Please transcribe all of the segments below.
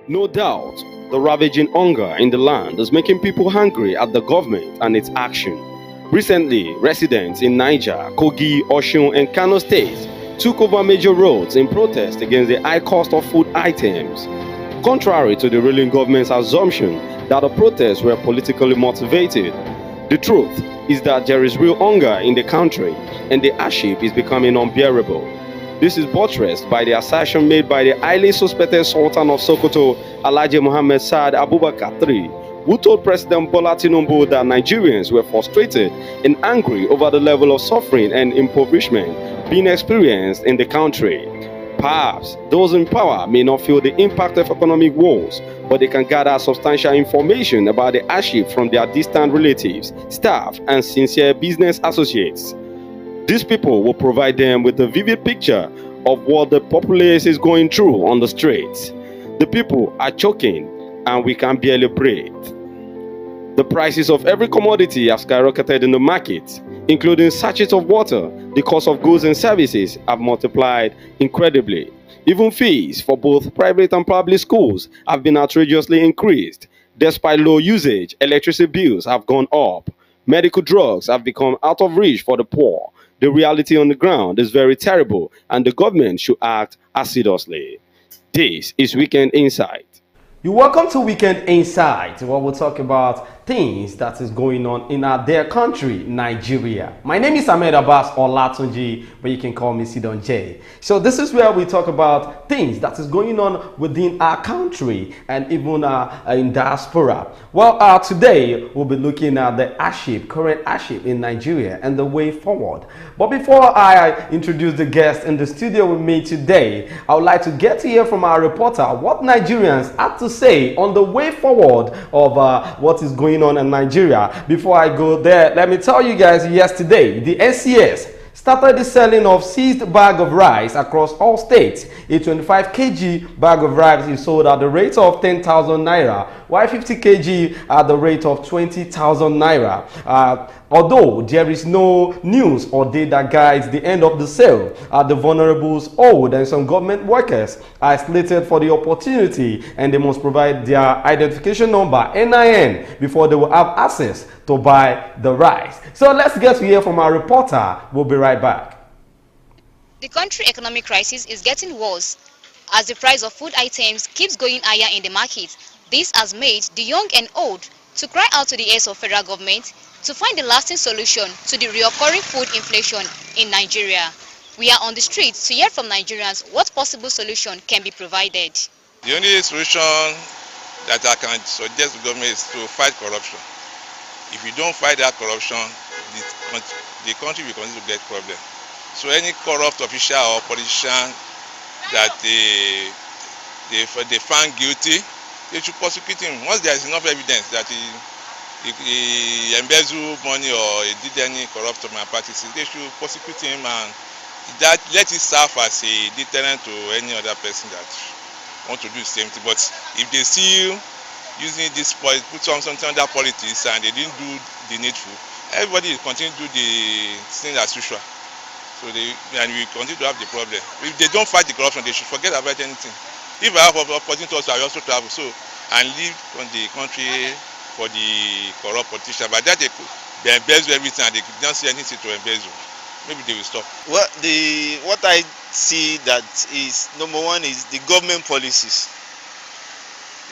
No doubt, the ravaging hunger in the land is making people angry at the government and its action. Recently, residents in Niger, Kogi, Osun, and Kano states took over major roads in protest against the high cost of food items. Contrary to the ruling government's assumption that the protests were politically motivated, the truth is that there is real hunger in the country and the hardship is becoming unbearable. This is buttressed by the assertion made by the highly suspected Sultan of Sokoto, Alhaji Mohammed Saad Abubakar III, who told President Bola Tinubu that Nigerians were frustrated and angry over the level of suffering and impoverishment being experienced in the country. Perhaps those in power may not feel the impact of economic woes, but they can gather substantial information about the hardship from their distant relatives, staff, and sincere business associates. These people will provide them with a vivid picture of what the populace is going through on the streets. The people are choking and we can barely breathe. The prices of every commodity have skyrocketed in the market, including sachets of water. The cost of goods and services have multiplied incredibly. Even fees for both private and public schools have been outrageously increased. Despite low usage, electricity bills have gone up. Medical drugs have become out of reach for the poor. The reality on the ground is very terrible, and the government should act assiduously. This is Weekend Insight. You're welcome to Weekend Insight, where we'll talk about things that is going on in our dear country, Nigeria. My name is Ahmed Abbas Olatunji, but you can call me Sidon J. So this is where we talk about things that is going on within our country and even in diaspora. Well, today we'll be looking at the hardship, current hardship in Nigeria and the way forward. But before I introduce the guest in the studio with me today, I would like to get to hear from our reporter what Nigerians have to say on the way forward of what is going on in Nigeria. Before I go there, let me tell you guys, yesterday the NCS started the selling of seized bag of rice across all states. A 25 kg bag of rice is sold at the rate of 10,000 naira, while 50 kg at the rate of 20,000 naira. Although there is no news or date that guides the end of the sale, the vulnerables, old, and some government workers are slated for the opportunity, and they must provide their identification number (NIN) before they will have access to buy the rice. So let's get to hear from our reporter. We'll be right back. The country economic crisis is getting worse as the price of food items keeps going higher in the market. This has made the young and old to cry out to the heirs of federal government to find a lasting solution to the reoccurring food inflation in Nigeria. We are on the streets to hear from Nigerians what possible solution can be provided. The only solution that I can suggest to government is to fight corruption. If you don't fight that corruption, the country will continue to get problems. So any corrupt official or politician that they find guilty, they should prosecute him. Once there is enough evidence that he embezzled money or he did any corrupt practices, they should prosecute him, and that let it serve as a deterrent to any other person that want to do the same thing. But if they still using this put something under politics and they didn't do the needful, everybody will continue to do the thing as usual. So we continue to have the problem. If they don't fight the corruption, they should forget about anything. If I have opportunity also, I also travel and live on the country for the corrupt politicians. But that they embezzle everything and they don't see anything to embezzle. Maybe they will stop. Well, what I see that is, number one is the government policies.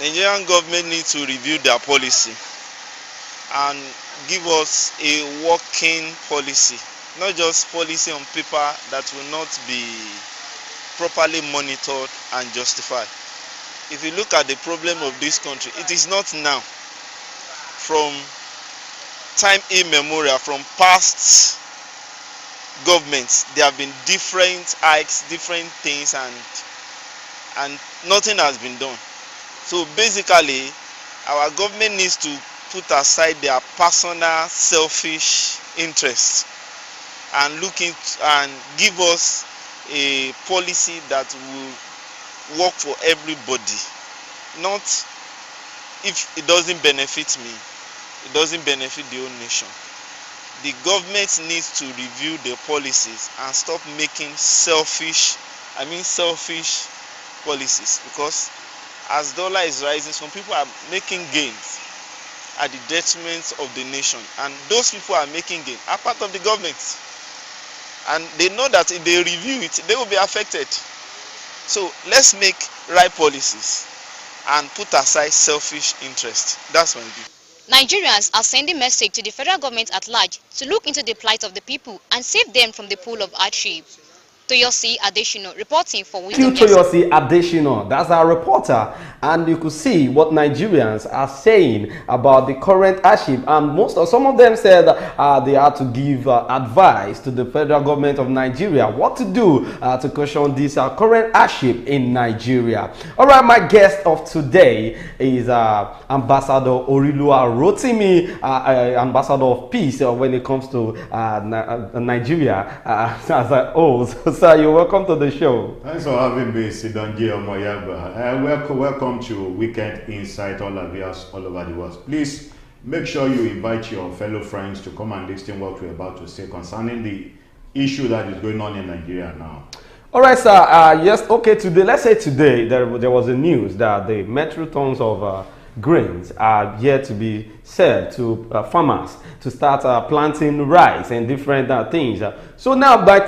Nigerian government needs to review their policy and give us a working policy, not just policy on paper that will not be properly monitored and justified. If you look at the problem of this country, it is not now. From time immemorial, from past governments, there have been different hikes, different things, and nothing has been done. So basically, our government needs to put aside their personal selfish interests and and give us a policy that will work for everybody. Not if it doesn't benefit me, it doesn't benefit the whole nation. The government needs to review their policies and stop making selfish policies, because As dollar is rising, some people are making gains at the detriment of the nation, and those people are making gain are part of the government, and they know that if they review it, they will be affected. So let's make right policies and put aside selfish interest. That's my view. Nigerians are sending message to the federal government at large to look into the plight of the people and save them from the pool of hardship. Toyosi Adeshino reporting for Thank you, Wisdom Yes. Toyosi Adeshino. That's our reporter, and you could see what Nigerians are saying about the current hardship. And some of them said they had to give advice to the federal government of Nigeria what to do to cushion this current hardship in Nigeria. All right, my guest of today is Ambassador Orilua Rotimi, Ambassador of Peace when it comes to Nigeria as a whole. Sir, you're welcome to the show. Thanks for having me, Sidonji Omoyagba. Welcome to Weekend Insight all over the world. Please make sure you invite your fellow friends to come and listen what we're about to say concerning the issue that is going on in Nigeria now. All right, sir. Yes, okay, today, let's say today, there was a news that the metric tons of grains are yet to be sent to farmers to start planting rice and different things. So now my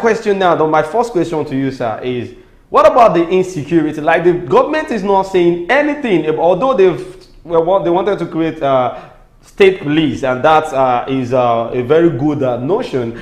first question to you, sir, is what about the insecurity? Like, the government is not saying anything, although they wanted to create state police, and that is a very good notion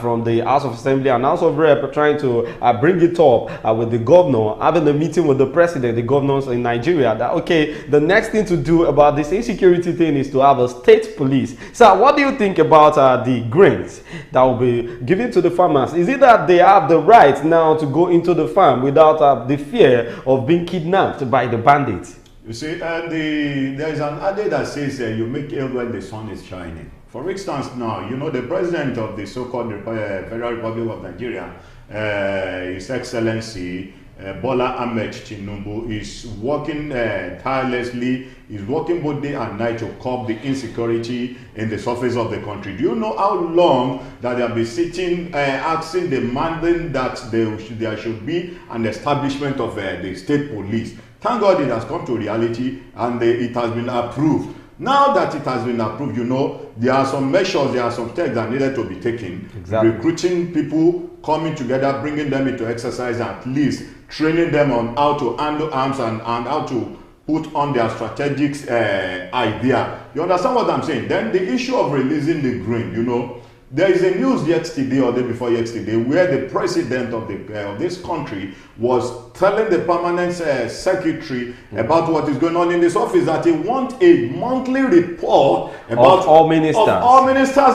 from the House of Assembly and House of Rep, trying to bring it up with the governor, having a meeting with the president, the governors in Nigeria, that okay, the next thing to do about this insecurity thing is to have a state police. So what do you think about the grains that will be given to the farmers? Is it that they have the right now to go into the farm without the fear of being kidnapped by the bandits? You see, there is an adage that says you make it when the sun is shining. For instance, now, you know, the president of the so-called Federal Republic of Nigeria, His Excellency Bola Ahmed Tinubu, is working tirelessly. He's working both day and night to curb the insecurity in the surface of the country. Do you know how long that they have been sitting, asking, demanding that there should be an establishment of the state police? Thank God it has come to reality, and it has been approved. Now that it has been approved, you know, there are some measures, there are some steps that needed to be taken. Exactly. Recruiting people, coming together, bringing them into exercise, at least training them on how to handle arms and how to put on their strategic idea. You understand what I'm saying? Then the issue of releasing the grain, you know, there is a news yesterday or day before yesterday where the president of this country was telling the permanent secretary about what is going on in this office, that he wants a monthly report about of all ministers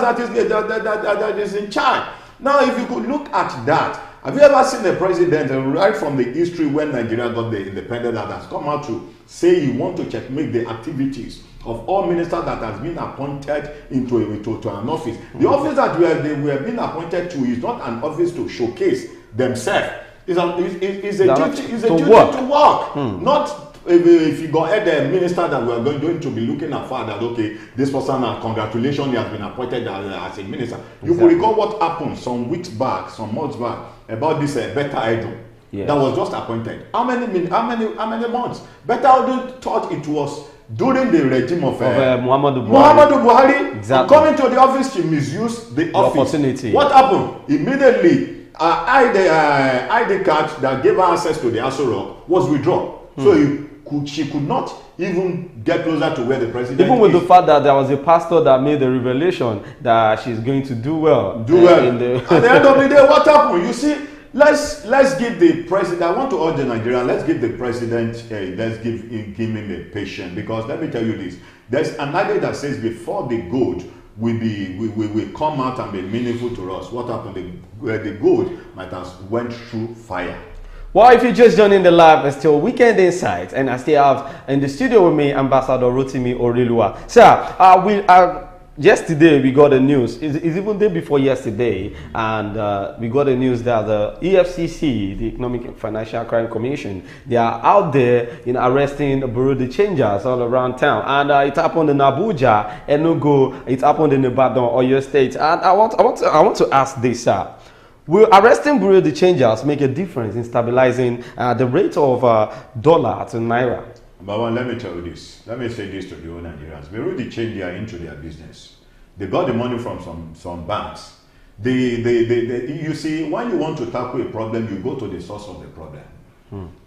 that is in charge. Now, if you could look at that, have you ever seen a president right from the history when Nigeria got the independence that has come out to say he wants to checkmate the activities of all ministers that has been appointed into an office? The office that they were being appointed to is not an office to showcase themselves. It's a duty to work. Not if you go ahead, the minister that we are going to be looking at far that okay, this person, congratulations, he has been appointed as a minister. Exactly. You could recall what happened some months back about this Beta Edo. Yes. That was just appointed. How many months? Beta Edo thought it was during the regime of Muhammadu Buhari. Exactly. Coming to the office, she misused the office. Opportunity. What happened? Immediately, ID card that gave her access to the Aso Rock was withdrawn. So she could not even get closer to where the president even with the fact that there was a pastor that made the revelation that she's going to do well. At the end of the day, what happened? You see, let's give the president, I want to urge the Nigerian, let's give the president, let's give him a patience, because let me tell you this, there's an idea that says before the gold will come out and be meaningful to us, what happened? The gold might have went through fire. Well, if you're just joining the live, it's still Weekend Insight, and I still have in the studio with me Ambassador Rotimi Orilua. Sir, yesterday we got the news, it's even day before yesterday, and we got the news that the EFCC, the Economic and Financial Crime Commission, they are out there in arresting bureau de changers all around town, and it happened in Abuja, Enugu, it happened in Ibadan, Oyo State, and I want to ask this, sir. Will arresting bureau de changers make a difference in stabilizing the rate of dollar to naira? Number one, let me tell you this. Let me say this to the old Nigerians. They really change their into their business. They got the money from some banks. You see, when you want to tackle a problem, you go to the source of the problem.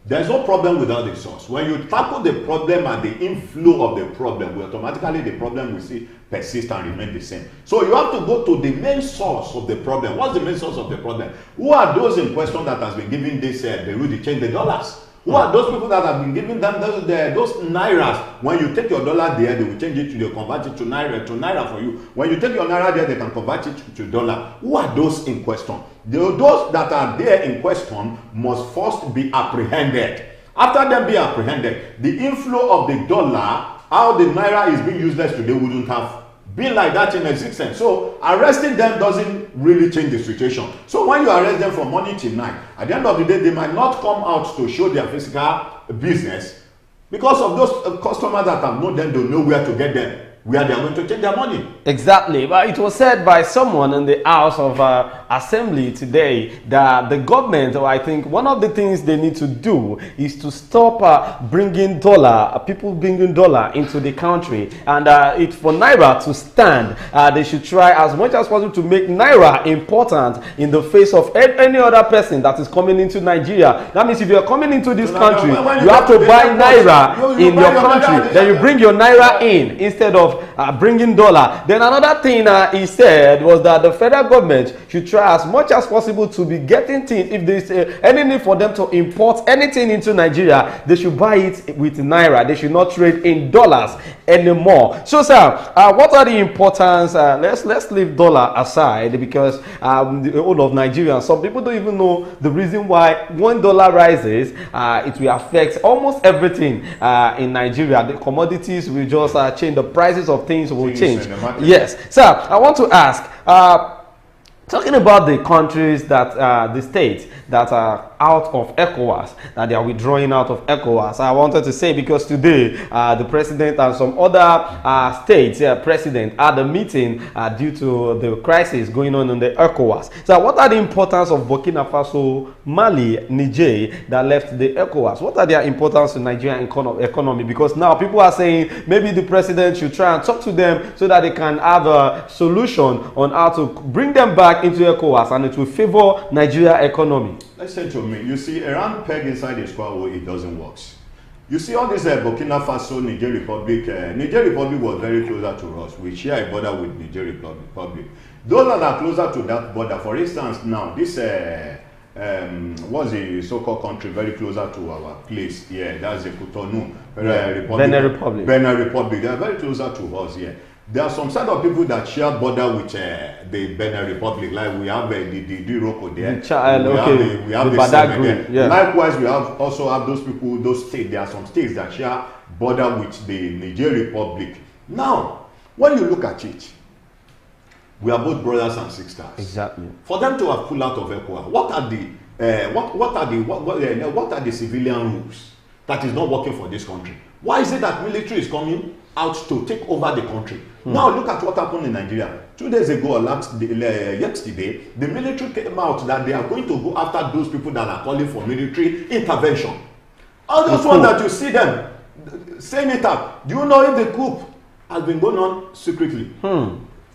There's no problem without the source. When you tackle the problem and the inflow of the problem, automatically the problem will see persist and remain the same. So you have to go to the main source of the problem. What's the main source of the problem? Who are those in question that has been giving this, they really change the dollars? Who are those people that have been giving them those nairas? When you take your dollar there, they will change it to, they convert it to naira for you. When you take your naira there, they can convert it to dollar. Who are those in question? Those that are there in question must first be apprehended. After them be apprehended, the inflow of the dollar, how the naira is being useless today, wouldn't have been like that in existence. So arresting them doesn't really change the situation. So when you arrest them from morning till night, at the end of the day, they might not come out to show their physical business because of those customers that have known them, don't know where to get them, where they are going to take their money. Exactly. But it was said by someone in the House of Assembly today that the government, or I think one of the things they need to do is to stop bringing people bringing dollar into the country. And for Naira to stand, they should try as much as possible to make Naira important in the face of any other person that is coming into Nigeria. That means if you are coming into this country, you have to buy Naira in your country. Then you bring your Naira in instead of bringing dollar. Then another thing he said was that the federal government should try as much as possible to be getting things. If there's any need for them to import anything into Nigeria, they should buy it with naira. They should not trade in dollars anymore. So, sir, what are the importance? Let's leave dollar aside because the whole of Nigeria, some people don't even know the reason why when dollar rises, it will affect almost everything in Nigeria. The commodities will just change. The prices of things will change. Yes, sir. I want to ask. Talking about the countries that, the states that are out of ECOWAS, that they are withdrawing out of ECOWAS, I wanted to say because today the president and some other states president had a meeting due to the crisis going on in the ECOWAS. So what are the importance of Burkina Faso, Mali, Niger that left the ECOWAS? What are their importance to Nigerian economy? Because now people are saying maybe the president should try and talk to them so that they can have a solution on how to bring them back into ECOWAS and it will favor Nigeria economy. Listen to me. You see, a round peg inside a square hole, it doesn't work. You see, all this Burkina Faso, Niger Republic. Niger Republic was very closer to us. We share a border with Niger Republic. Those that are closer to that border, for instance, now this what's the so-called country very closer to our place? Yeah, that's the Cotonou Benin Republic. Benin Republic. They are very closer to us. Yeah. There are some set of people that share border with the Benin Republic, like we have the Roko there. We have the Badagry. Yeah. Likewise, we also have those people, those states. There are some states that share border with the Niger Republic. Now, when you look at it, we are both brothers and sisters. Exactly. For them to have pulled out of ECOWAS, what are the civilian rules that is not working for this country? Why is it that military is coming out to take over the country? Now look at what happened in Nigeria. 2 days ago or yesterday, the military came out that they are going to go after those people that are calling for military intervention. All those ones that you see them saying it up, do you know if the coup has been going on secretly?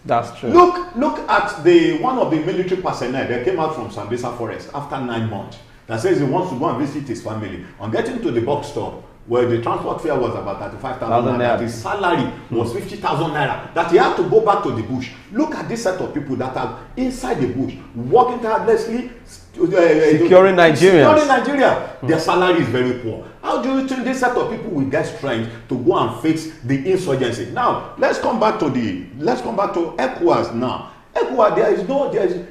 That's true. Look at one of the military personnel that came out from Sambisa Forest after 9 months that says he wants to go and visit his family. On getting to the box stop, where the transport fare was about 35,000 naira, that his salary was 50,000 naira, that he had to go back to the bush. Look at this set of people that are inside the bush, working tirelessly, securing Nigeria. Their salary is very poor. How do you think this set of people will get strength to go and face the insurgency? Now, let's come back to ECOWAS now. ECOWAS,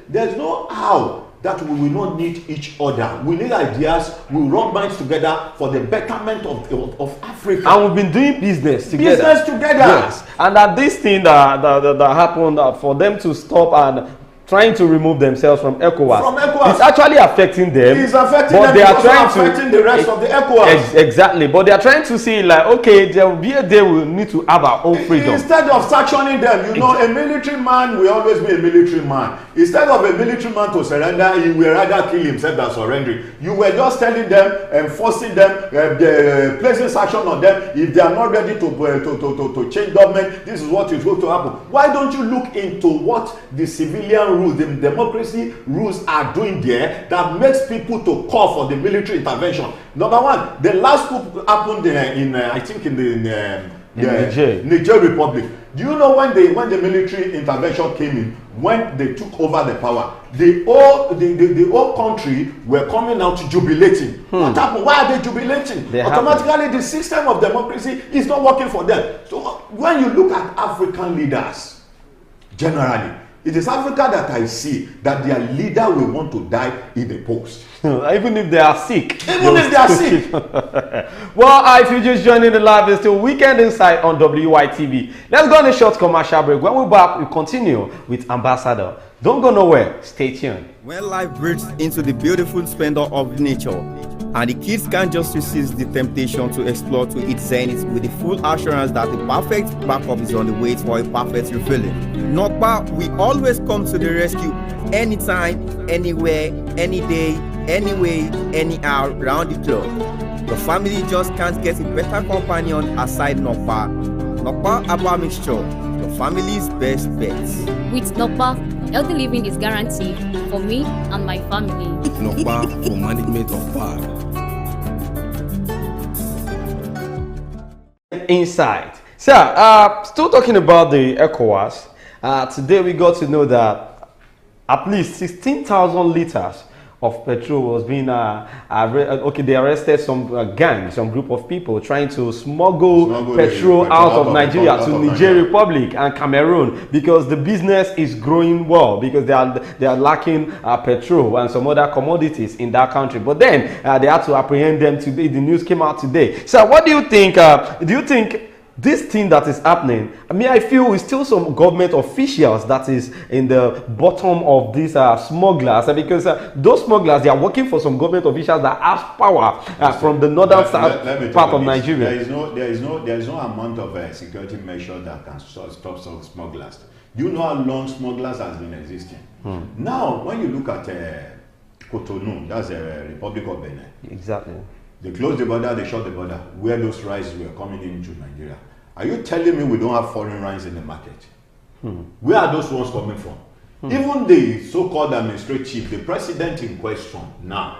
there is no how that we will not need each other. We need ideas. We rub minds together for the betterment of Africa. And we've been doing business together. Yes. And that this thing that happened, for them to stop and trying to remove themselves from ECOWAS. From ECOWAS. It's actually affecting them. It's affecting but them, they are it's trying also to affecting the rest of the ECOWAS. Exactly, but they are trying to see like, okay, there will be a day we need to have our own freedom. Instead of sanctioning them, you know, a military man will always be a military man. Instead of a military man to surrender, he will rather kill himself than surrendering. You were just telling them, enforcing them, placing sanction on them. If they are not ready to change government, this is what is going to happen. Why don't you look into what the civilian rules, the democracy rules are doing there that makes people to call for the military intervention? Number one, the last coup happened I think in the Niger Republic. Do you know when the military intervention came in, when they took over the power, the whole country were coming out jubilating. What happened? Why are they jubilating? Automatically, the system of democracy is not working for them. So when you look at African leaders, generally, it is Africa that I see that their leader will want to die in the post. Even if they are sick. Even if they are sick. Well, if you're just joining the live, it's still Weekend Insight on WYTV. Let's go on a short commercial break. When we're back, we continue with Ambassador. Don't go nowhere. Stay tuned. When life breaks into the beautiful splendor of nature, and the kids can't just resist the temptation to explore to its zenith with the full assurance that the perfect backup is on the way for a perfect refilling. Nokpa, we always come to the rescue anytime, anywhere, any day, anyway, anyhow, round the clock. Your family just can't get a better companion aside Nokpa. Nokpa Abba Mixture, your family's best bet. With Nokpa, healthy living is guaranteed for me and my family. Nokpa for management of power. Inside. So, still talking about the ECOWAS. Today we got to know that at least 16,000 liters of petrol was being okay, they arrested some gang, some group of people trying to smuggle petrol out of Nigeria to Niger Republic and Cameroon, because the business is growing well, because they are lacking petrol and some other commodities in that country. But then they had to apprehend them today. The news came out today. So what do you think? Do you think this thing that is happening, I feel it's still some government officials that is in the bottom of these smugglers, because those smugglers, they are working for some government officials that have power from the northern part of Nigeria. There is no amount of security measure that can stop some smugglers. Do you know how long smugglers has been existing? Now, when you look at Cotonou, that's the Republic of Benin. Exactly. They closed the border, they shut the border, where those rice were coming into Nigeria. Are you telling me we don't have foreign rice in the market? Where are those ones coming from? Even the so-called administrative chief, the president in question now,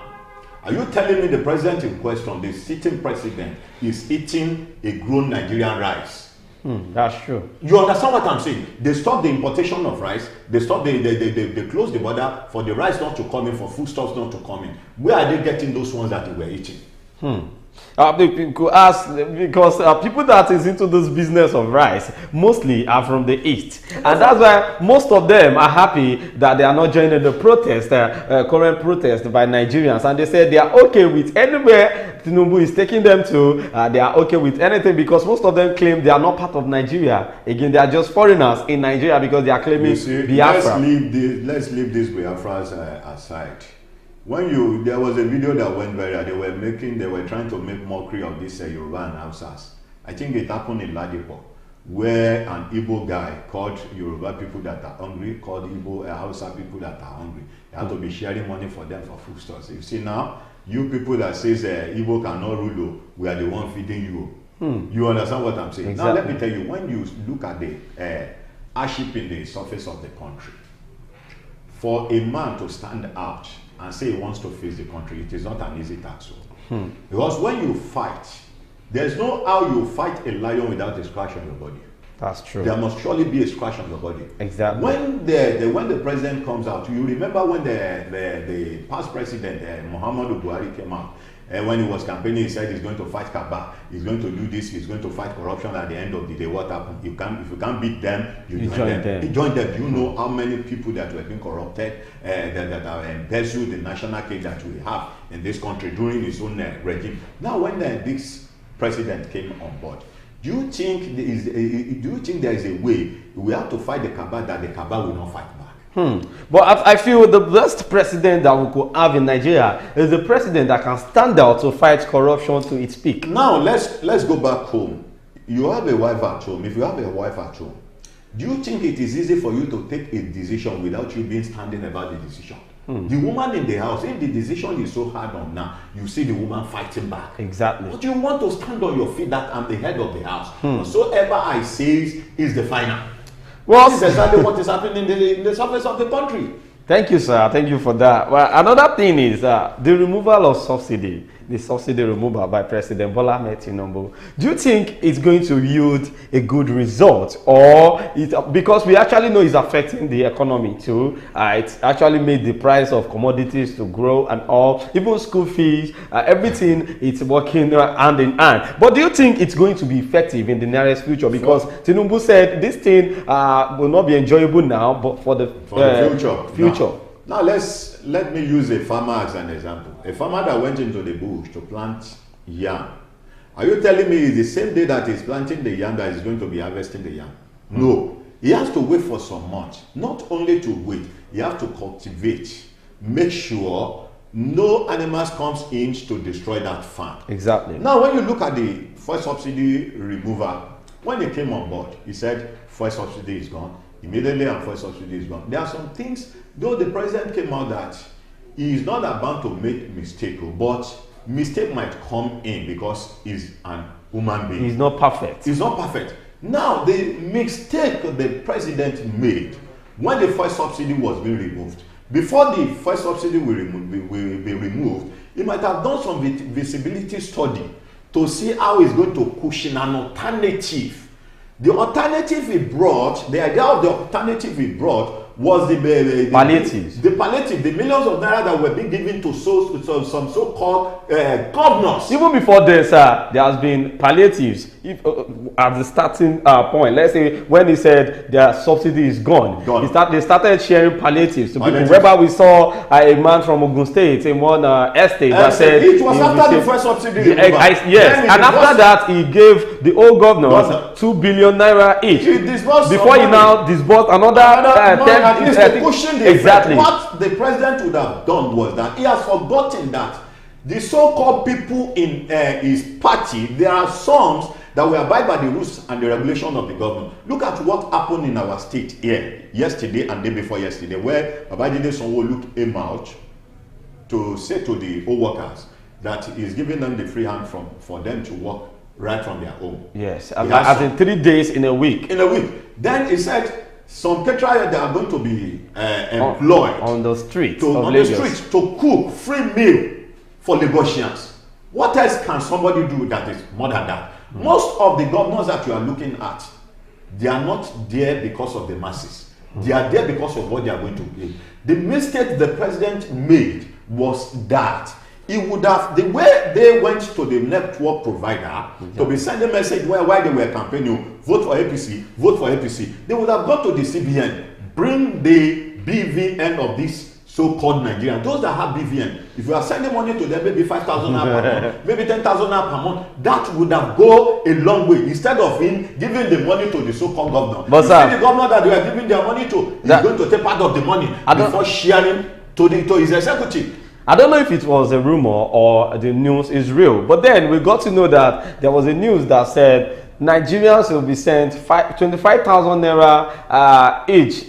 are you telling me the president in question, the sitting president, is eating a grown Nigerian rice? That's true. You understand what I'm saying? They stopped the importation of rice. They stopped. They closed the border for the rice not to come in, for foodstuffs not to come in. Where are they getting those ones that they were eating? People ask, because people that is into this business of rice mostly are from the east, and that's why most of them are happy that they are not joining the protest, current protest by Nigerians, and they said they are okay with anywhere Tinubu is taking them to. They are okay with anything, because most of them claim they are not part of Nigeria. Again, they are just foreigners in Nigeria because they are claiming Biafra. Let's leave these Biafras aside. There was a video that went viral. They were trying to make mockery of this Yoruba and Hausas. I think it happened in Ladipo, where an Igbo guy called Yoruba people that are hungry, called Igbo Hausa people that are hungry. They had to be sharing money for them for food stores. You see now, you people that says Igbo cannot rule, we are the one feeding you. You understand what I'm saying? Exactly. Now let me tell you, when you look at the hardship in the surface of the country, for a man to stand out and say he wants to face the country, it is not an easy task. Because when you fight, there's no how you fight a lion without a scratch on your body. That's true. There must surely be a scratch on your body. Exactly. When the president comes out, you remember when the past president Muhammadu Buhari came out, when he was campaigning, he said he's going to fight Kaba, he's going to do this, he's going to fight corruption. At the end of the day, what happened? If you can't beat them, you join them. He joined them. You know how many people that were being corrupted, that have embezzled the national cake that we have in this country during his own regime. Now, when this president came on board, do you think there is a way we have to fight the Kaba that the Kaba will not fight back? But I feel the best president that we could have in Nigeria is the president that can stand out to fight corruption to its peak. Now let's go back home. You have a wife at home. If you have a wife at home, do you think it is easy for you to take a decision without you being standing about the decision? The woman in the house, if the decision is so hard on now, you see the woman fighting back. Exactly. But you want to stand on your feet that I'm the head of the house. Whatsoever I say is the final. Well, this is exactly what is happening in the surface of the country. Thank you, sir. Thank you for that. Well, another thing is the removal of subsidy, the subsidy removal by President Bola Ahmed Tinubu. Do you think it's going to yield a good result, or because we actually know it's affecting the economy too? It's actually made the price of commodities to grow and all, even school fees, everything. It's working hand in hand. But do you think it's going to be effective in the nearest future? Because Tinubu said this thing will not be enjoyable now, but for the future. Now let me use a farmer as an example. A farmer that went into the bush to plant yam. Are you telling me it's the same day that he's planting the yam that he's going to be harvesting the yam? No. He has to wait for some months. Not only to wait, he has to cultivate. Make sure no animals comes in to destroy that farm. Exactly. Now when you look at the fuel subsidy removal, when he came on board, he said fuel subsidy is gone. Immediately and fuel subsidy is gone. There are some things, though the president came out that he is not about to make mistake, but mistake might come in because he's an human being. He's not perfect. He's not perfect. Now, the mistake the president made when the fuel subsidy was being removed, before the fuel subsidy will be removed, he might have done some visibility study to see how he's going to cushion an alternative. The alternative he brought, the idea of the alternative he brought was the palliatives. The palliative, the millions of naira that were being given to some so-called governors. Even before this, there has been palliatives. If at the starting point, let's say when he said their subsidy is gone, they started sharing palliatives to people. Whereby we saw a man from Ogun State in one estate that said it was after the first subsidy. Yes, and after that he gave the old governors 2 billion naira each. Before he now disbursed another 10. Exactly. What the president would have done was that he has forgotten that the so-called people in his party, there are some that will abide by the rules and the regulation of the government. Look at what happened in our state here yesterday and day before yesterday, where Babajide Sanwo-Olu came out to say to the old workers that he's giving them the free hand for them to work right from their home. Yes, as in 3 days in a week. In a week. Then he said some caterers that are going to be employed on the streets to cook free meal for Lagosians. What else can somebody do that is more than that? Most of the governors that you are looking at, they are not there because of the masses. They are there because of what they are going to pay. The mistake the president made was that he would have, the way they went to the network provider to be sending a message while they were campaigning, vote for APC, vote for APC, they would have gone to the CBN, bring the BVN of this so-called Nigerian. Those that have BVN, if you are sending money to them, maybe 5,000 naira per month, maybe 10,000 naira per month, that would have go a long way. Instead of him giving the money to the so-called governor. But you see the governor that they are giving their money to, is going to take part of the money before sharing to his executive. I don't know if it was a rumor or the news is real, but then we got to know that there was a news that said Nigerians will be sent 25,000 naira each.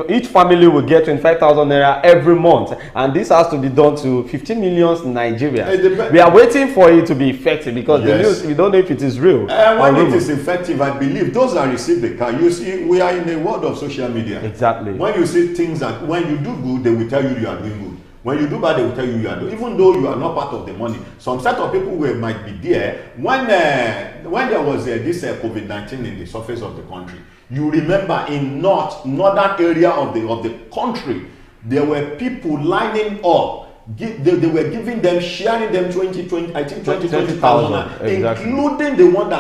Each family will get 25,000 naira every month, and this has to be done to 15 million Nigerians. We are waiting for it to be effective because the news, we don't know if it is real. When it is effective, I believe those that receive the car. You see, we are in a world of social media. Exactly. When you see things that when you do good, they will tell you are doing good. When you do bad, they will tell you are doing. Even though you are not part of the money, some set of people might be there when there was this COVID-19 in the surface of the country. You remember in northern area of the country, there were people lining up. They were giving them, sharing them 20,000, including the one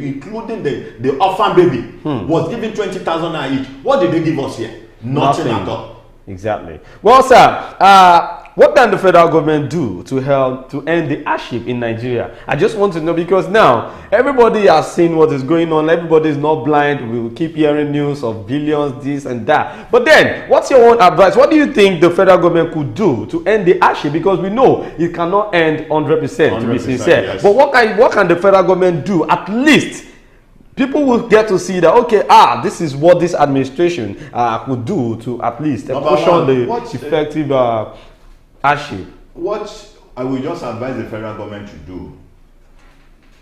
including the orphan baby was giving 20,000 each. What did they give us here? Nothing at all. Exactly. Well, sir, what can the federal government do to help to end the hardship in Nigeria? I just want to know, because now everybody has seen what is going on. Everybody is not blind. We will keep hearing news of billions, this and that. But then, what's your own advice? What do you think the federal government could do to end the hardship? Because we know it cannot end 100%, to be sincere. Yes. But what can the federal government do? At least people will get to see that, okay, this is what this administration could do to at least push on the effective hardship. What I will just advise the federal government to do,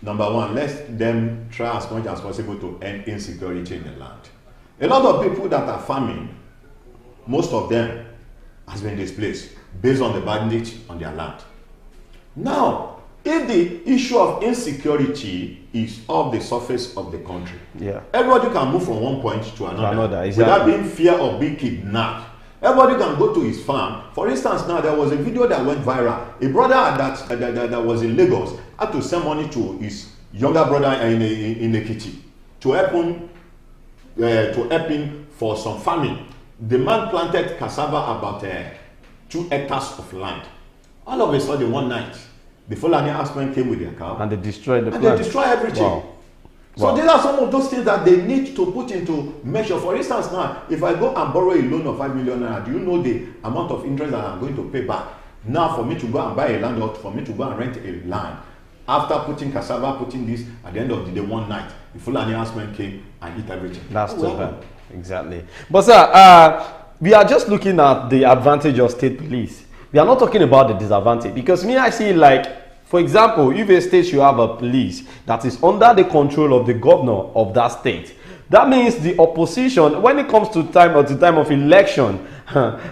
number one, let them try as much as possible to end insecurity in the land. A lot of people that are farming, most of them has been displaced based on the bandits on their land. Now, if the issue of insecurity is off the surface of the country, everybody can move from one point to another without being fear of being kidnapped. Everybody can go to his farm. For instance, now there was a video that went viral. A brother that was in Lagos had to send money to his younger brother in Ekiti to help him for some farming. The man planted cassava about 2 hectares of land. All of a sudden, one night, the Fulani herdsmen came with their cow and they destroyed the plant. They destroyed everything. Wow. So these are some of those things that they need to put into measure. For instance, now, if I go and borrow a loan of 5 million naira, do you know the amount of interest that I'm going to pay back? Now, for me to go and buy a land, or for me to go and rent a land, after putting cassava, putting this, at the end of the day, one night, the Fulani herdsmen came and eat everything. That's too bad. Exactly. But sir, we are just looking at the advantage of state police. We are not talking about the disadvantage, because me, I see, like, for example, if a state should have a police that is under the control of the governor of that state, that means the opposition, when it comes to time of election,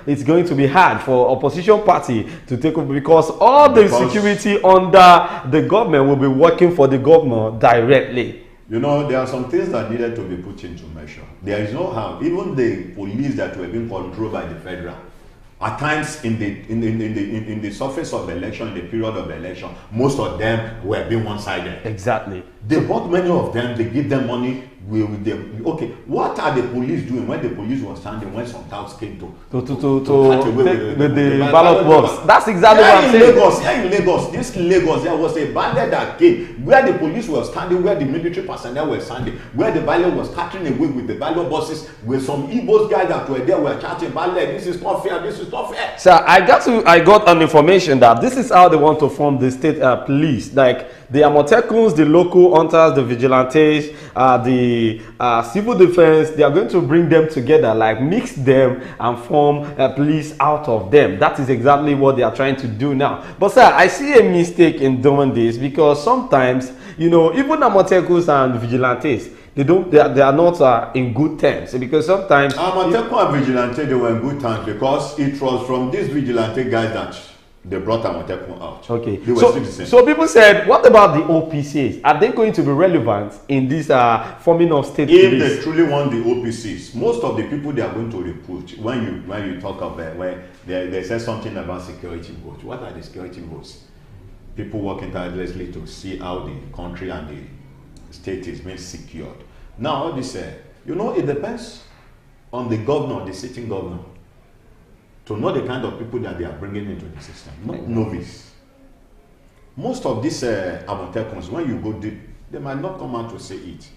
it's going to be hard for opposition party to take over, because all the security under the government will be working for the governor directly. You know, there are some things that needed to be put into measure. There is no how. Even the police that were being controlled by the federal, at times in the surface of the election, in the period of the election, most of them were being one-sided. Exactly. They bought many of them, they give them money. Okay, what are the police doing when the police was standing when some doubts came to with the ballot box? That's exactly what I'm saying. In Lagos, there was a bandit that came where the police were standing, where the military personnel were standing, where the ballot was catching away with the ballot boxes, with some Igbos guys that were there were chatting, ballot, this is not fair, this is not fair. So I got an information that this is how they want to form the state police. Like the Amotekuns, the local hunters, the vigilantes, the civil defense, they are going to bring them together, like mix them and form a police out of them. That is exactly what they are trying to do now. But sir, I see a mistake in doing this, because sometimes, you know, even Amotekuns and vigilantes, they are not in good terms, because sometimes Amotekun and vigilante, they were in good terms, because it was from these vigilante guys that they brought Amotekun out. Okay. They were so people said, what about the OPCs? Are they going to be relevant in this forming of state police? If police? they truly want the OPCs, most of the people they are going to recruit, when you talk of where they say something about security votes. What are the security votes? People working tirelessly to see how the country and the state is being secured. Now, all this, you know, it depends on the governor, the sitting governor, to know the kind of people that they are bringing into the system, not novice. Most of these Amotekuns, when you go deep, they might not come out to say it.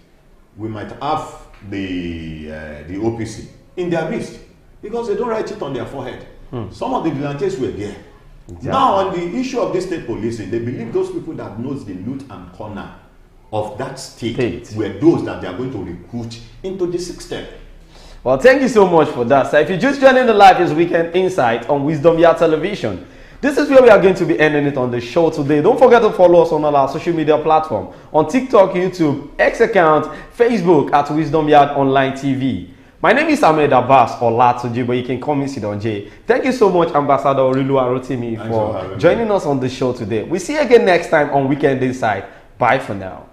We might have the OPC in their midst, because they don't write it on their forehead. Some of the vigilantes were there. Exactly. Now, on the issue of the state policing, they believe those people that knows the loot and corner of that state were those that they are going to recruit into the system. Well, thank you so much for that, sir. If you're just joining the live, it's Weekend Insight on Wisdom Yard Television. This is where we are going to be ending it on the show today. Don't forget to follow us on all our social media platforms, on TikTok, YouTube, X account, Facebook at Wisdom Yard Online TV. My name is Ahmed Abbas Olatunji, but you can call me Sidon J. Thank you so much, Ambassador Orilu Arotimi, for joining us on the show today. We'll see you again next time on Weekend Insight. Bye for now.